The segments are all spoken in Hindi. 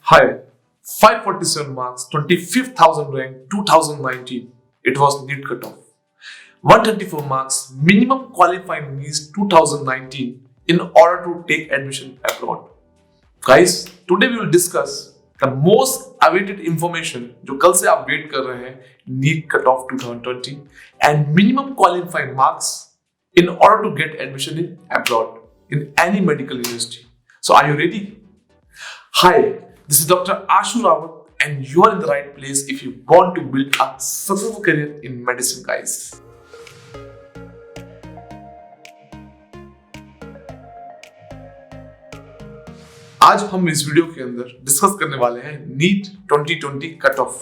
Hi, 547 marks, 25,000 rank, 2019. It was NEET cutoff. 134 marks, minimum qualifying needs 2019 in order to take admission abroad. Guys, today we will discuss the most awaited information जो कल से आप वेट कर रहे हैं NEET cutoff 2020 and minimum qualifying marks in order to get admission in abroad in any medical university. So are you ready? Hi, this is Dr. Ashu Rawat and you are in the right place if you want to build a successful career in medicine, guys. आज हम इस वीडियो के अंदर डिस्कस करने वाले हैं नीट 2020 कट ऑफ।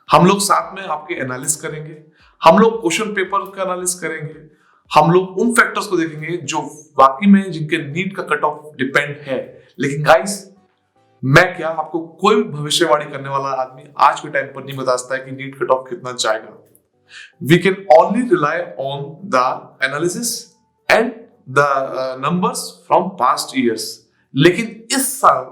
हम लोग साथ में आपके एनालिसिस करेंगे, हम लोग क्वेश्चन पेपर का एनालिसिस करेंगे, हम लोग उन फैक्टर्स को देखेंगे जो वाकई में जिनके नीट का कट ऑफ डिपेंड है। लेकिन गाइस, मैं क्या आपको कोई भी भविष्यवाणी करने वाला आदमी आज के टाइम पर नहीं बता सकता है कि नीट कट ऑफ कितना जाएगा। We can only rely on the analysis and the numbers from past years. लेकिन इस साल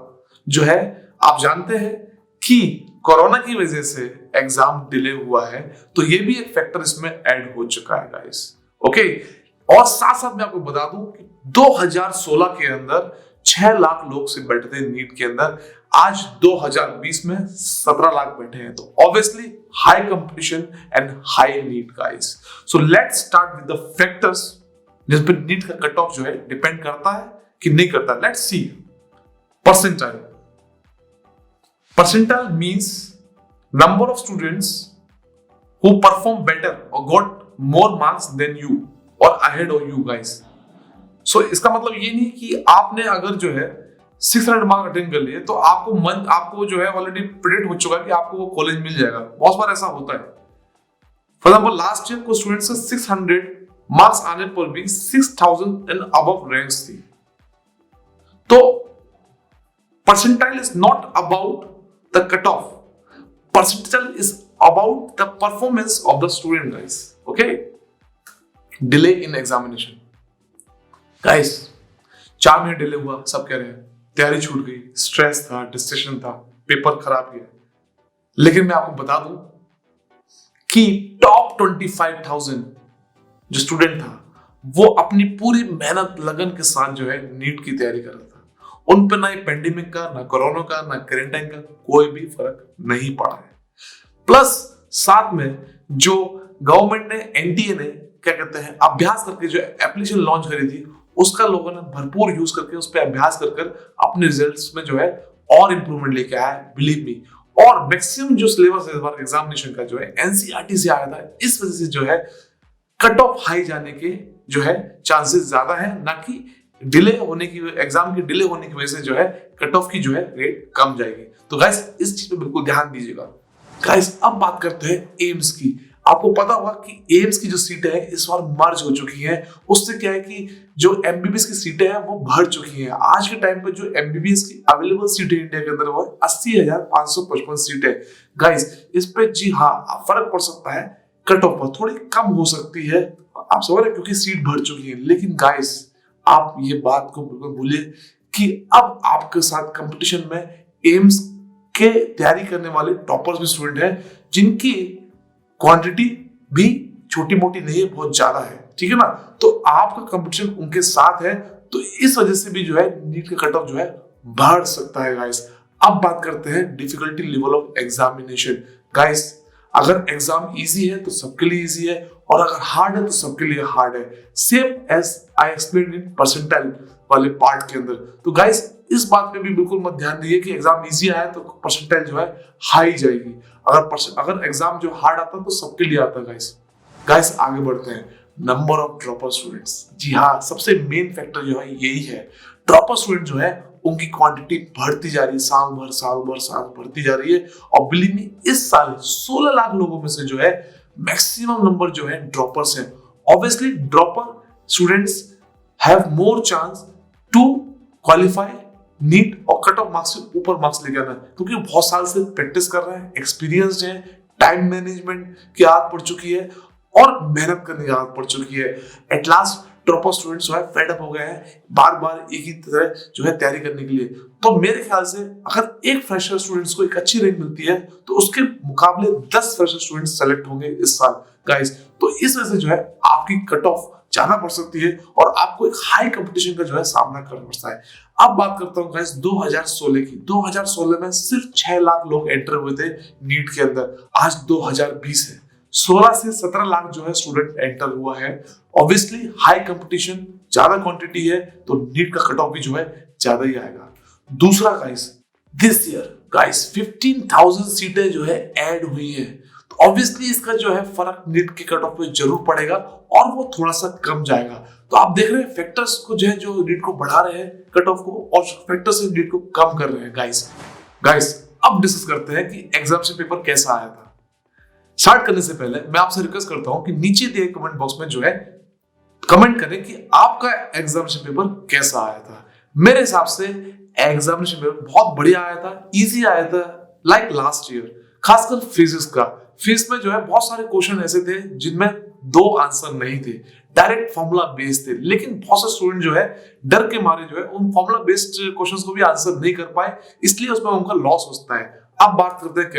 जो है आप जानते हैं कि कोरोना की वजह से एग्जाम डिले हुआ है, तो ये भी एक फैक्टर इसमें ऐड हो चुका है गाइस। ओके, और साथ साथ मैं आपको बता दूं कि 2016 के अंदर 6 लाख लोग से बैठे थे नीट के अंदर, आज 2020 में 17 लाख बैठे हैं। तो obviously high competition and high need guys. So let's start with the factors जिस पर नीट का कट ऑफ जो है डिपेंड करता है कि नहीं करता। Let's see percentile. Percentile means number of students who perform better और got more marks than you और ahead of you guys. So इसका मतलब ये नहीं कि आपने अगर जो है 600 मार्क अटेंड कर लिए तो आपको जो है ऑलरेडी प्रेडिक्ट हो चुका है कि आपको वो कॉलेज मिल जाएगा। बहुत बार ऐसा होता है। फॉर एग्जांपल लास्ट ईयर को स्टूडेंट्स से 600 मार्क्स आने पर भी 6000 एंड अबव रैंक्स थी। तो percentile is not about the cut off, percentile is about the performance of the student guys. Okay, delay in examination guys, 4 महीने डिले हुआ, सब कह रहे हैं तैयारी छूट गई, स्ट्रेस था, डिस्ट्रैक्शन था, पेपर खराब गया। लेकिन मैं आपको बता दूं कि टॉप 25,000 जो स्टूडेंट था वो अपनी पूरी मेहनत लगन के साथ जो है नीट की तैयारी कर रहा था। उन पर ना ये पेंडेमिक का, ना कोरोना का, ना क्वारंटाइन का कोई भी फर्क नहीं पड़ा है। प्लस साथ में जो गवर्नमेंट ने, एनटीए ने क्या कहते हैं अभ्यास करके जो एप्लीकेशन लॉन्च करी थी, उसका लोगों ने भरपूर यूज करके उस पर अभ्यास कर अपने रिजल्ट्स में जो है और इंप्रूवमेंट लेके आया, बिलीव मी। और मैक्सिमम जो सिलेबस है इस बार एग्जामिनेशन का जो है एनसीईआरटी से आया था। इस वजह से जो है कट ऑफ हाई जाने के जो है चांसेस ज्यादा है, ना कि डिले होने की, एग्जाम के डिले होने की वजह से जो है कट ऑफ की जो है रेट कम जाएगी। तो गाइस इस चीज पे बिल्कुल ध्यान दीजिएगा। गाइस अब बात करते हैं एम्स की। आपको पता होगा कि एम्स की जो सीटें हैं इस बार मर्ज हो चुकी हैं। उससे क्या है कि जो एमबीबीएस की सीटें हैं वो भर चुकी हैं। आज के टाइम पे जो एमबीबीएस की अवेलेबल सीटें इंडिया के अंदर वो है 80,555 सीटें। गाइस इस पे जी हाँ फर्क पड़ सकता है, कट ऑफ पर थोड़ी कम हो सकती है, आप समझ रहे हैं, क्योंकि सीट भर चुकी है। लेकिन गाइस आप ये बात को बिल्कुल भूलिए कि अब आपके साथ कंपटीशन में एम्स के तैयारी करने वाले टॉपर्स भी स्टूडेंट हैं जिनकी क्वांटिटी भी छोटी मोटी नहीं है, बहुत ज्यादा है, ठीक है ना। तो आपका कंपटीशन उनके साथ है, तो इस वजह से भी जो है नीट का कट ऑफ जो है बढ़ सकता है गाइस। अब बात करते हैं difficulty level of examination. Guys अगर एग्जाम इजी है तो सबके लिए इजी है, और अगर हार्ड है तो सबके लिए हार्ड है, same as I explain in percentile वाले पार्ट के अंदर। तो गाइस इस बात पे भी बिल्कुल मत ध्यान दीजिए कि एग्जाम इजी आया तो परसेंटाइल जो है हाई जाएगी। अगर एग्जाम जो हार्ड आता तो सबके लिए आता है गाइस आगे बढ़ते हैं। नंबर ऑफ ड्रॉपर स्टूडेंट्स, जी हाँ सबसे मेन फैक्टर जो है यही है। ड्रॉपर स्टूडेंट जो है उनकी क्वांटिटी बढ़ती जा रही है, साल भर बढ़ती जा रही है। और बिलीव मी इस साल 16 लाख लोगों में से जो है मैक्सिमम नंबर जो है ड्रॉपर्स हैं। Obviously dropper students have more chance to qualify NEET और कट ऑफ मार्क्स से ऊपर मार्क्स लेके आना, क्योंकि बहुत साल से प्रैक्टिस कर रहे हैं, एक्सपीरियंस्ड है, टाइम मैनेजमेंट की आदत पड़ चुकी है और मेहनत करने की आदत पड़ चुकी है। At last drop out students जो है फेड अप हो गए हैं बार बार एक ही तरह जो है तैयारी करने के लिए। तो मेरे ख्याल से अगर एक फ्रेशर स्टूडेंट्स को एक अच्छी रैंक मिलती है तो उसके मुकाबले 10 फ्रेशर स्टूडेंट्स सेलेक्ट होंगे इस साल गाइस। तो इस वजह से जो है आपकी कट ऑफ ज्यादा बढ़ सकती है और आपको एक हाई कंपटीशन का जो है सामना करना पड़ता है। अब बात करता हूँ गाइस 2016 की। 2016 में सिर्फ 6 लाख लोग एंटर हुए थे नीट के अंदर। आज 2020 है, 16 से 17 लाख जो है स्टूडेंट एंटर हुआ है। ऑब्वियसली हाई कंपटीशन, ज्यादा क्वांटिटी है तो नीट का कट ऑफ भी जो है ज्यादा ही आएगा। दूसरा गाइस, दिस ईयर गाइस 15,000 सीटें जो है ऐड हुई है, तो ऑब्वियसली इसका जो है फर्क नीट के कट ऑफ पे जरूर पड़ेगा और वो थोड़ा सा कम जाएगा। तो आप देख रहे हैं फैक्टर्स को जो है जो नीट को बढ़ा रहे हैं कट ऑफ को, और फैक्टर्स नीट को कम कर रहे हैं गाइस। अब डिस्कस करते हैं कि एग्जामिनेशन पेपर कैसा आया था। स्टार्ट करने से पहले मैं आपसे रिक्वेस्ट करता हूं कि नीचे दिए कमेंट बॉक्स में जो है कमेंट करें कि आपका एग्जामिनेशन पेपर कैसा आया था। मेरे हिसाब से एग्जामिनेशन पेपर बहुत बढ़िया आया था, इजी आया था, लाइक लास्ट ईयर। खासकर फिजिक्स का, फिजिक्स में जो है बहुत सारे क्वेश्चन ऐसे थे जिनमें 2 आंसर नहीं थे, डायरेक्ट फॉर्मूला बेस्ड थे। लेकिन बहुत से स्टूडेंट जो है डर के मारे जो है उन फॉर्मूला बेस्ड क्वेश्चंस को भी आंसर नहीं कर पाए, इसलिए उसमें उनका लॉस होता है। अब बात करते हैं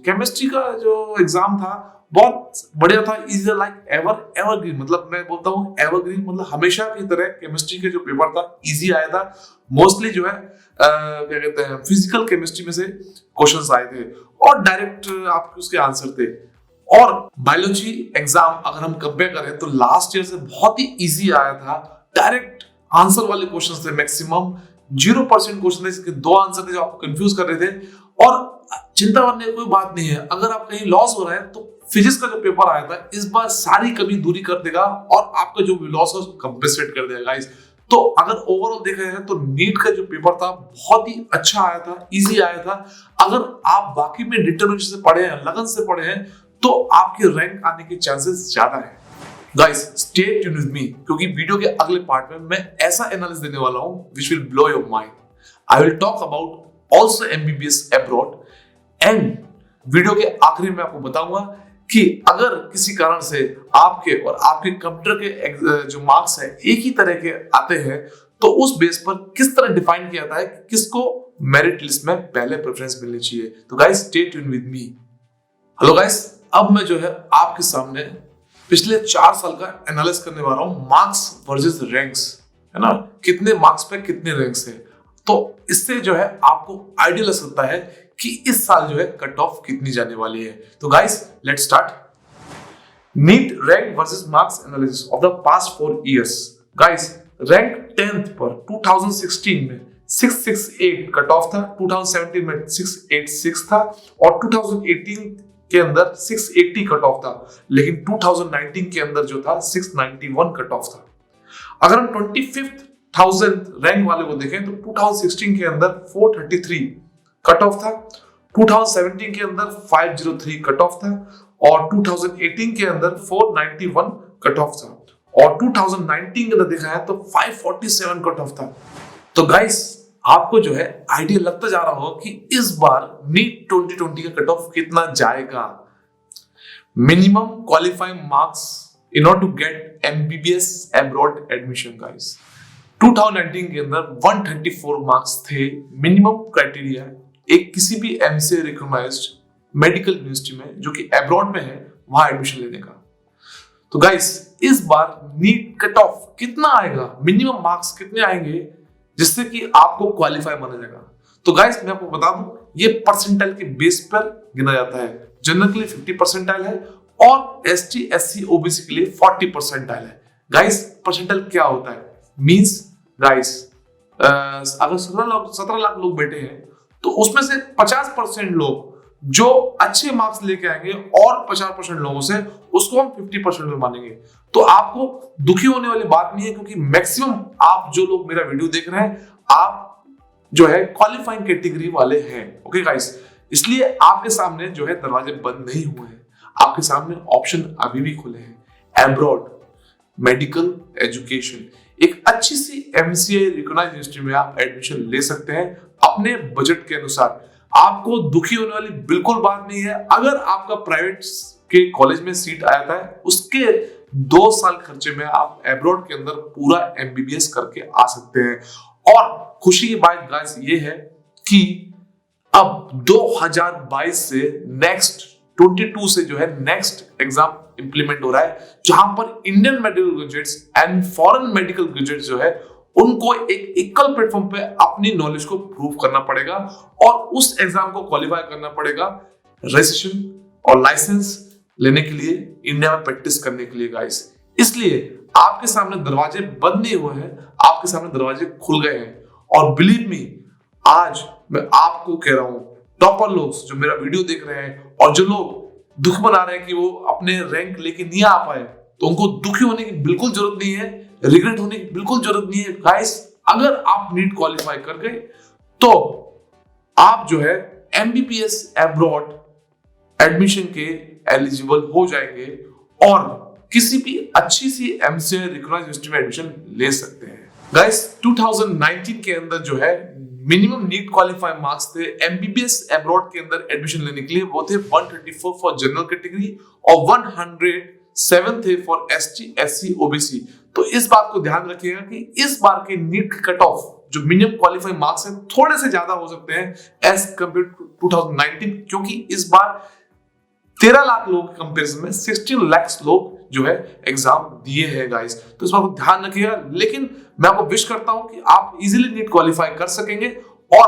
केमिस्ट्री का जो एग्जाम था बहुत बढ़िया था, इजी लाइक एवरग्रीन। मतलब मैं बोलता हूँ एवरग्रीन, मतलब हमेशा की तरह केमिस्ट्री के जो पेपर था इजी आया था। मोस्टली जो है क्या कहते हैं फिजिकल केमिस्ट्री में से क्वेश्चंस आए थे और डायरेक्ट आपके उसके आंसर थे। और बायोलॉजी एग्जाम अगर हम कंपेयर करें तो लास्ट ईयर से बहुत ही इजी आया था, डायरेक्ट आंसर वाले क्वेश्चंस थे। मैक्सिमम 0% क्वेश्चन थे, 2 आंसर थे जो आपको कंफ्यूज कर रहे थे। और चिंता करने की कोई बात नहीं है, अगर आप कहीं लॉस हो रहा है तो फिजिक्स का जो पेपर आया था इस बार सारी कमी दूरी कर देगा और आपका जो लॉस है उसको कंपेंसेट कर देगा गाइस। तो अगर ओवरऑल देखा जाए तो नीट का जो पेपर था बहुत ही अच्छा आया था, इजी आया था। अगर आप बाकी में डिटरमिनेशन से पढ़े हैं, लगन से पढ़े हैं, तो आपके रैंक आने के चांसेस ज्यादा है। Guys stay tuned with me, क्योंकि वीडियो के अगले पार्ट में मैं ऐसा एनालिसिस देने वाला हूं which will blow your mind. I will talk about also MBBS abroad, and video के आखिरी में आपको बताऊंगा कि अगर किसी कारण से आपके और आपके कंप्यूटर के जो मार्क्स है एक ही तरह के आते हैं तो उस बेस पर किस तरह डिफाइन किया जाता है कि किसको मेरिट लिस्ट में पहले प्रेफरेंस मिलनी चाहिए। तो guys stay tuned with me. Hello guys, अब मैं जो है आपके सामने पिछले 4 साल का एनालिसिस करने वाला हूं, मार्क्स वर्सेस रैंक्स, है ना, कितने मार्क्स पे कितने रैंक्स है। तो इससे जो है आपको आइडिया लग सकता है कि इस साल जो है कट ऑफ कितनी जाने वाली है। तो guys let's start. NEET rank versus marks analysis of the past 4 years. Guys rank 10th पर 2016 में 668 कट ऑफ था, 2017 में 686 था और 2018 के अंदर 680 कट ऑफ था, लेकिन 2019 के अंदर जो था 691 कट ऑफ था। अगर हम 25,000 रैंक वाले को देखें तो 2016 के अंदर 433 कट ऑफ था, 2017 के अंदर 503 कट ऑफ था और 2018 के अंदर 491 कट ऑफ था और 2019 के अंदर देखा है तो 547 कट ऑफ था। तो गाइस आपको जो है आइडिया लगता जा रहा हो कि इस बार नीट 2020 का कट ऑफ कितना जाएगा। Minimum qualifying marks in order to get MBBS abroad admission. Guys 2019 के अंदर 134 मार्क्स थे मिनिमम क्राइटेरिया एक किसी भी एमसीए रिकॉग्नाइज्ड मेडिकल यूनिवर्सिटी में जो कि अब्रॉड में है वहां एडमिशन लेने का। तो गाइस इस बार नीट कट ऑफ कितना आएगा, मिनिमम मार्क्स कितने आएंगे जिससे कि आपको क्वालिफाई माना जाएगा। तो गाइस मैं आपको बता दूं ये परसेंटाइल के बेस पर गिना जाता है। जनरल के लिए 50 परसेंटाइल है और एसटी एससी ओबीसी के लिए 40 परसेंटाइल है। गाइस परसेंटाइल क्या होता है, मींस गाइस अगर 17 लाख लोग बैठे हैं तो उसमें से 50% लोग जो अच्छे मार्क्स लेके आएंगे और 50% लोगों से उसको हम 50% में मानेंगे। तो आपको दुखी होने वाली बात नहीं है, क्योंकि मैक्सिमम आप जो लोग मेरा वीडियो देख रहे हैं आप जो है क्वालिफाइंग कैटेगरी वाले हैं। ओके गाइस, इसलिए आपके सामने जो है दरवाजे बंद नहीं हुए हैं, आपके सामने ऑप्शन अभी भी खुले हैं। अब्रॉड मेडिकल एजुकेशन, एक अच्छी सी एमसीए रिकॉग्नाइज्ड यूनिवर्सिटी में आप एडमिशन ले सकते हैं अपने बजट के अनुसार। आपको दुखी होने वाली बिल्कुल बात नहीं है। अगर आपका प्राइवेट के कॉलेज में सीट आया था उसके 2 साल खर्चे में आप एब्रॉड के अंदर पूरा एमबीबीएस करके आ सकते हैं। और खुशी की बात गाइस ये है कि अब 2022 से नेक्स्ट 22 से जो है नेक्स्ट एग्जाम इंप्लीमेंट हो रहा है, जहां पर Indian medical graduates and foreign medical graduates जो है उनको एक इक्वल प्लेटफॉर्म पे अपनी नॉलेज को प्रूव करना पड़ेगा और उस एग्जाम को क्वालिफाई करना पड़ेगा रजिस्ट्रेशन और लाइसेंस लेने के लिए, इंडिया में प्रैक्टिस करने के लिए गाइस। इसलिए आपके सामने दरवाजे बंद नहीं हुए हैं, आपके सामने दरवाजे खुल गए हैं। और बिलीव मी, आज मैं आपको कह रहा हूं, टॉपर लोग जो मेरा वीडियो देख रहे हैं और जो लोग दुख मना रहे हैं कि वो अपने रैंक लेके नहीं आ पाए, तो उनको दुखी होने की बिल्कुल जरूरत नहीं है, रिग्रेट होने की बिल्कुल जरूरत नहीं है गाइस। अगर आप नीट क्वालिफाई कर गए तो आप जो है एमबीबीएस एब्रॉड एडमिशन के एलिजिबल हो जाएंगे और किसी भी अच्छी सी एमसीए रिकॉग्नाइज्ड यूनिवर्सिटी में एडमिशन ले सकते हैं गाइस। 2019 के अंदर जो है मिनिमम नीट क्वालिफाई मार्क्स थे एमबीबीएस एब्रॉड के अंदर एडमिशन लेने के लिए, वो थे 124 फॉर जनरल कैटेगरी और 107 थे फॉर एसटी, एससी, ओबीसी। तो इस बात को ध्यान रखिएगा कि इस बार के नीट के कट ऑफ जो मिनिमम क्वालिफाई मार्क्स हैं थोड़े से ज्यादा हो सकते हैं एज कंपेयर टू 2019, क्योंकि इस बार 13 लाख लोगों के कंपैरिजन में 16 लाख लोग जो है एग्जाम दिए हैं गाइस। तो इस बात को ध्यान रखिएगा। लेकिन मैं आपको विश करता हूं कि आप इजीली नीट क्वालिफाई कर सकेंगे और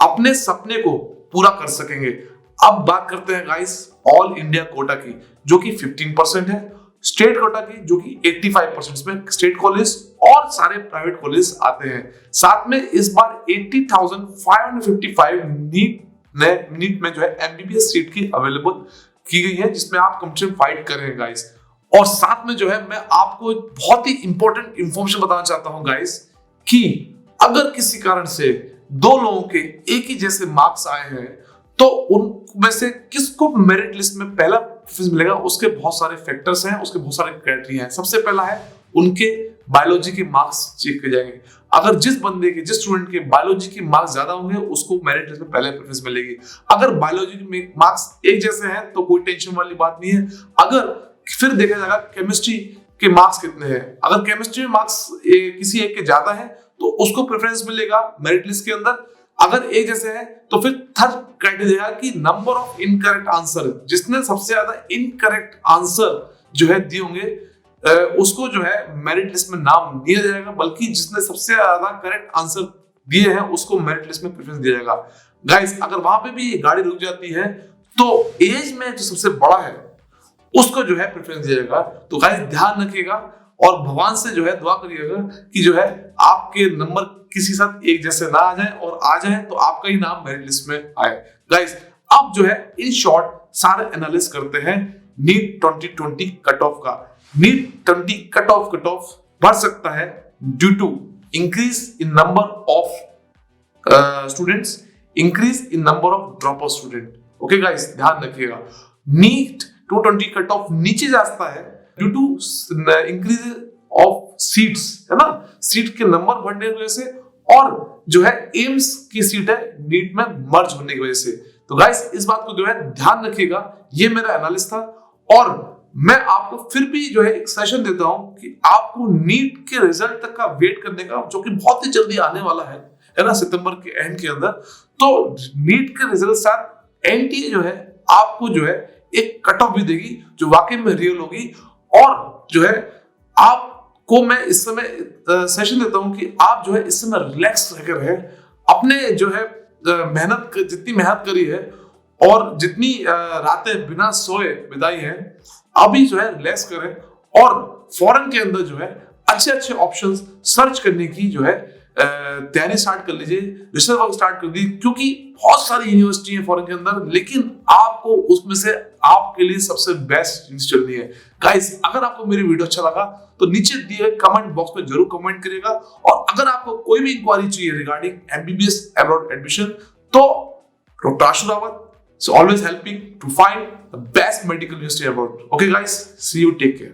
अपने सपने को पूरा कर सकेंगे। अब बात करते हैं गाइस ऑल इंडिया कोटा की, जो कि 15% है, स्टेट कोटा की जो कि 85%, इसमें स्टेट कॉलेज और सारे प्राइवेट कॉलेज आते हैं। साथ में इस बार 80,555 नीट में जो है एमबीबीएस सीट की अवेलेबल की गई है, जिसमें आप कंपटीशन फाइट कर रहे हैं गाइस। और साथ में जो है मैं आपको बहुत ही इंपॉर्टेंट इंफॉर्मेशन बताना चाहता हूं गाइस कि अगर किसी कारण से 2 लोगों के एक ही जैसे मार्क्स आए हैं तो उनमें से किसको मेरिट लिस्ट में पहला प्रेफरेंस मिलेगा, उसके बहुत सारे फैक्टर्स हैं, उसके बहुत सारे क्राइटेरिया हैं। सबसे पहला है उनके बायोलॉजी के मार्क्स चेक किए जाएंगे। अगर जिस स्टूडेंट के बायोलॉजी के मार्क्स ज्यादा होंगे उसको मेरिट लिस्ट में पहले प्रेफरेंस मिलेगी। अगर बायोलॉजी में मार्क्स एक जैसे हैं तो कोई टेंशन वाली बात नहीं है। अगर फिर देखा जाएगा केमिस्ट्री के मार्क्स कितने हैं, अगर केमिस्ट्री में मार्क्स किसी एक के ज्यादा है तो उसको प्रेफरेंस मिलेगा मेरिट लिस्ट के अंदर। अगर एक जैसे है तो फिर थर्ड क्राइटेरिया कि नंबर ऑफ इनकरेक्ट आंसर, जिसने सबसे ज्यादा इनकरेक्ट आंसर जो है दिए होंगे उसको जो है मेरिट लिस्ट में नाम नहीं दिया जाएगा, बल्कि जिसने सबसे ज्यादा करेक्ट आंसर दिए हैं उसको मेरिट लिस्ट में प्रेफरेंस दिया जाएगा। गाइस अगर वहां पे भी गाड़ी रुक जाती है तो एज में जो सबसे बड़ा है उसको जो है प्रेफरेंस दिया जाएगा। तो गाइस ध्यान रखिएगा और भगवान से जो है दुआ करिएगा कि जो है आपके नंबर किसी साथ एक जैसे ना आ जाए, और आ जाए तो आपका ही नाम मेरिट लिस्ट में आए। गाइस अब जो है इन शॉर्ट सारे एनालिसिस करते हैं नीट 2020 कट ऑफ का। नीट 20 कट ऑफ बढ़ सकता है due to increase in number of students, increase in number of drop out student. Okay guys ध्यान रखिएगा, नीट 220 कट ऑफ नीचे जाता है due to increase of seats, है ना, सीट के नंबर बढ़ने की वजह से, और जो है एम्स की सीट है नीट में मर्ज होने की वजह से। तो गाइस इस बात को जो है ध्यान रखिएगा। ये मेरा एनालिसिस था और मैं आपको फिर भी जो है एक सेशन देता हूं कि आपको नीट के रिजल्ट तक का वेट करने का, जो कि बहुत ही जल्दी आने वाला है ना, सितंबर के एंड के अंदर। तो नीट के रिजल्ट साथ एनटीए जो है आपको जो है एक कट ऑफ भी देगी जो वाकई में रियल होगी। और जो है आपको मैं इस समय सेशन देता हूं कि आप जो है इस समय रिलैक्स रहकर रहे, अपने जो है जितनी मेहनत करी है और जितनी रातें बिना सोए बिताई हैं, अभी जो है रिलैक्स करें और फॉरेन के अंदर जो है अच्छे ऑप्शंस सर्च करने की जो है तैयारी स्टार्ट कर लीजिए, रिसर्च वर्क स्टार्ट कर दीजिए, क्योंकि बहुत सारी यूनिवर्सिटी है फॉरेन के अंदर, लेकिन आपको उसमें से आपके लिए सबसे बेस्ट यूनिवर्सिटी चुननी है। गाइस अगर आपको मेरी वीडियो अच्छा लगा तो नीचे दिए कमेंट बॉक्स में जरूर कमेंट करिएगा, और अगर आपको कोई भी इंक्वायरी चाहिए रिगार्डिंग एमबीबीएस अब्रॉड एडमिशन तो doctor Ashu Rawat is always helping to find the best medical university abroad. Okay guys, see you, take care.